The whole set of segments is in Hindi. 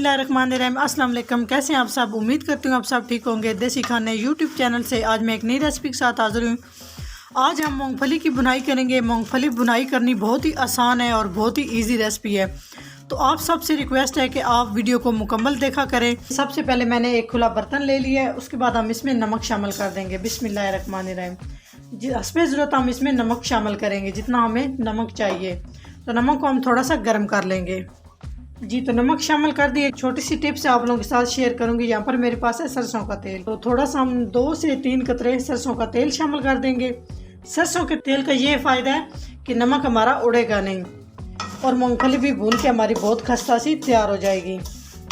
बिस्मिल्लाहिर्रहमानिर्रहीम। अस्सलाम वालेकुम। कैसे हैं आप सब? उम्मीद करती हूँ आप सब ठीक होंगे। देसी खाने यूट्यूब चैनल से आज मैं एक नई रेसिपी के साथ हाजिर हूँ। आज हम मूंगफली की बुनाई करेंगे। मूंगफली बुनाई करनी बहुत ही आसान है और बहुत ही इजी रेसिपी है, तो आप सबसे रिक्वेस्ट है कि आप वीडियो को मुकम्मल देखा करें। सबसे पहले मैंने एक खुला बर्तन ले लिया है, उसके बाद हम इसमें नमक शामिल कर देंगे। बिस्मिल्लाहिर्रहमानिर्रहीम। हस्बे ज़रूरत हम इसमें नमक शामिल करेंगे, जितना हमें नमक चाहिए। तो नमक को हम थोड़ा सा गर्म कर लेंगे जी। तो नमक शामिल कर दिए। एक छोटी सी टिप्स आप लोगों के साथ शेयर करूंगी। यहाँ पर मेरे पास है सरसों का तेल, तो थोड़ा सा हम 2 से 3 कतरे सरसों का तेल शामिल कर देंगे। सरसों के तेल का ये फ़ायदा है कि नमक हमारा उड़ेगा नहीं और मूंगफली भी भून के हमारी बहुत खस्ता सी तैयार हो जाएगी।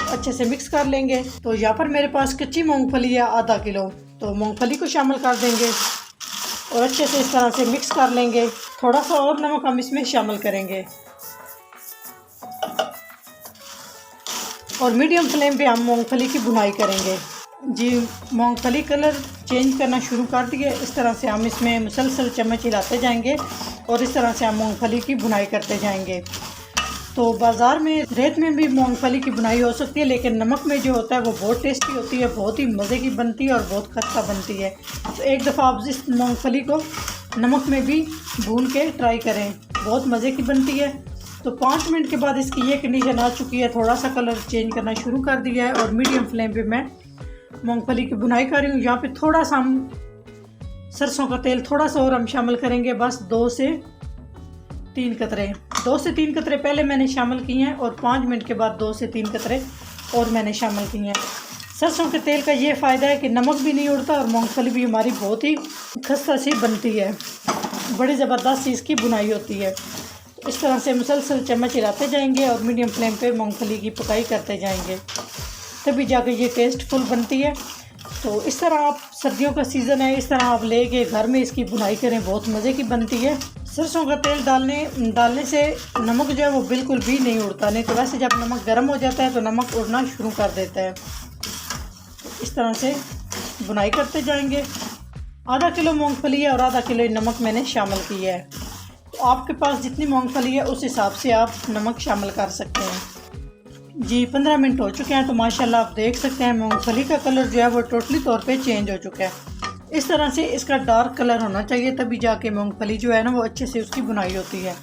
अच्छे से मिक्स कर लेंगे। तो यहाँ पर मेरे पास कच्ची मूँगफली है आधा किलो, तो मूँगफली को शामिल कर देंगे और अच्छे से इस तरह से मिक्स कर लेंगे। थोड़ा सा और नमक हम इसमें शामिल करेंगे और मीडियम फ्लेम पे हम मूंगफली की बुनाई करेंगे जी। मूंगफली कलर चेंज करना शुरू कर दिए। इस तरह से हम इसमें मुसलसल चम्मच हिलाते जाएंगे और इस तरह से हम मूंगफली की बुनाई करते जाएंगे। तो बाज़ार में रेत में भी मूंगफली की बुनाई हो सकती है, लेकिन नमक में जो होता है वो बहुत टेस्टी होती है, बहुत ही मज़े की बनती है और बहुत खस्ता बनती है। तो एक दफ़ा आप इस मूंगफली को नमक में भी भून के ट्राई करें, बहुत मज़े की बनती है। तो 5 मिनट के बाद इसकी ये कंडीशन आ चुकी है, थोड़ा सा कलर चेंज करना शुरू कर दिया है और मीडियम फ्लेम पे मैं मूंगफली की बुनाई कर रही हूँ। यहाँ पे थोड़ा सा हम सरसों का तेल थोड़ा सा और हम शामिल करेंगे, बस 2 से 3 कतरे। 2 से 3 कतरे पहले मैंने शामिल किए हैं और 5 मिनट के बाद 2 से 3 कतरे और मैंने शामिल किए हैं। सरसों के तेल का ये फ़ायदा है कि नमक भी नहीं उड़ता और मूँगफली भी हमारी बहुत ही खस्ता सी बनती है, बड़ी ज़बरदस्त सी इसकी बुनाई होती है। इस तरह से मुसलसल चम्मच हिलाते जाएंगे और मीडियम फ्लेम पे मूंगफली की पकाई करते जाएंगे, तभी जाकर ये टेस्टफुल बनती है। तो इस तरह आप, सर्दियों का सीज़न है, इस तरह आप लेके घर में इसकी बुनाई करें, बहुत मज़े की बनती है। सरसों का तेल डालने से नमक जो है वो बिल्कुल भी नहीं उड़ता, नहीं तो वैसे जब नमक गर्म हो जाता है तो नमक उड़ना शुरू कर देता है। तो इस तरह से बुनाई करते जाएंगे। आधा किलो मूँगफली है और आधा किलो नमक मैंने शामिल किया है। तो आपके पास जितनी मूंगफली है उस हिसाब से आप नमक शामिल कर सकते हैं जी। 15 मिनट हो चुके हैं, तो माशाल्लाह आप देख सकते हैं मूंगफली का कलर जो है वो टोटली तौर पे चेंज हो चुका है। इस तरह से इसका डार्क कलर होना चाहिए, तभी जाके मूंगफली जो है ना वो अच्छे से उसकी बुनाई होती है।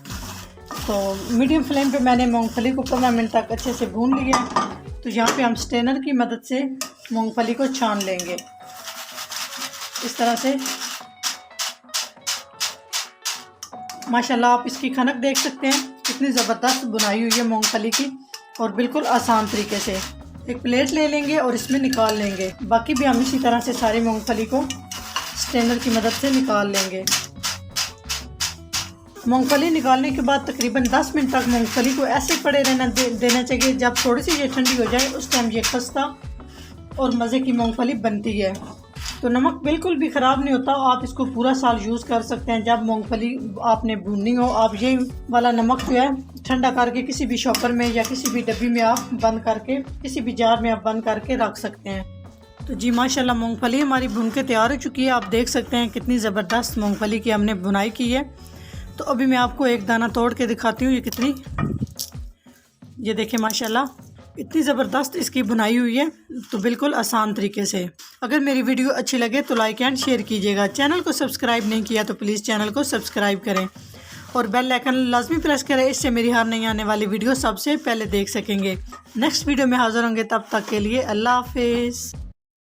तो मीडियम फ्लेम पे मैंने मूंगफली को 15 मिनट तक अच्छे से भून लिया। तो यहाँ पे हम स्ट्रेनर की मदद से मूँगफली को छान लेंगे इस तरह से। माशाल्लाह आप इसकी खनक देख सकते हैं, कितनी ज़बरदस्त बुनाई हुई है मूंगफली की और बिल्कुल आसान तरीके से। एक प्लेट ले लेंगे और इसमें निकाल लेंगे। बाकी भी हम इसी तरह से सारी मूंगफली को स्ट्रेनर की मदद से निकाल लेंगे। मूंगफली निकालने के बाद तकरीबन 10 मिनट तक मूंगफली को ऐसे पड़े देना चाहिए। जब थोड़ी सी ये ठंडी हो जाए उस टाइम ये खस्ता और मज़े की मूंगफली बनती है। तो नमक बिल्कुल भी ख़राब नहीं होता, आप इसको पूरा साल यूज़ कर सकते हैं। जब मूंगफली आपने भूननी हो, आप ये वाला नमक जो है ठंडा करके किसी भी शॉपर में या किसी भी डब्बी में आप बंद करके, किसी भी जार में आप बंद करके रख सकते हैं। तो जी माशाल्लाह मूंगफली हमारी भून के तैयार हो चुकी है। आप देख सकते हैं कितनी ज़बरदस्त मूंगफली की हमने बुनाई की है। तो अभी मैं आपको एक दाना तोड़ के दिखाती हूँ, ये कितनी, ये देखें माशाल्लाह इतनी ज़बरदस्त इसकी बुनाई हुई है, तो बिल्कुल आसान तरीके से। अगर मेरी वीडियो अच्छी लगे तो लाइक एंड शेयर कीजिएगा। चैनल को सब्सक्राइब नहीं किया तो प्लीज़ चैनल को सब्सक्राइब करें और बेल आइकन लाजमी प्रेस करें, इससे मेरी हर नई आने वाली वीडियो सबसे पहले देख सकेंगे। नेक्स्ट वीडियो में हाज़िर होंगे, तब तक के लिए अल्लाह हाफिज़।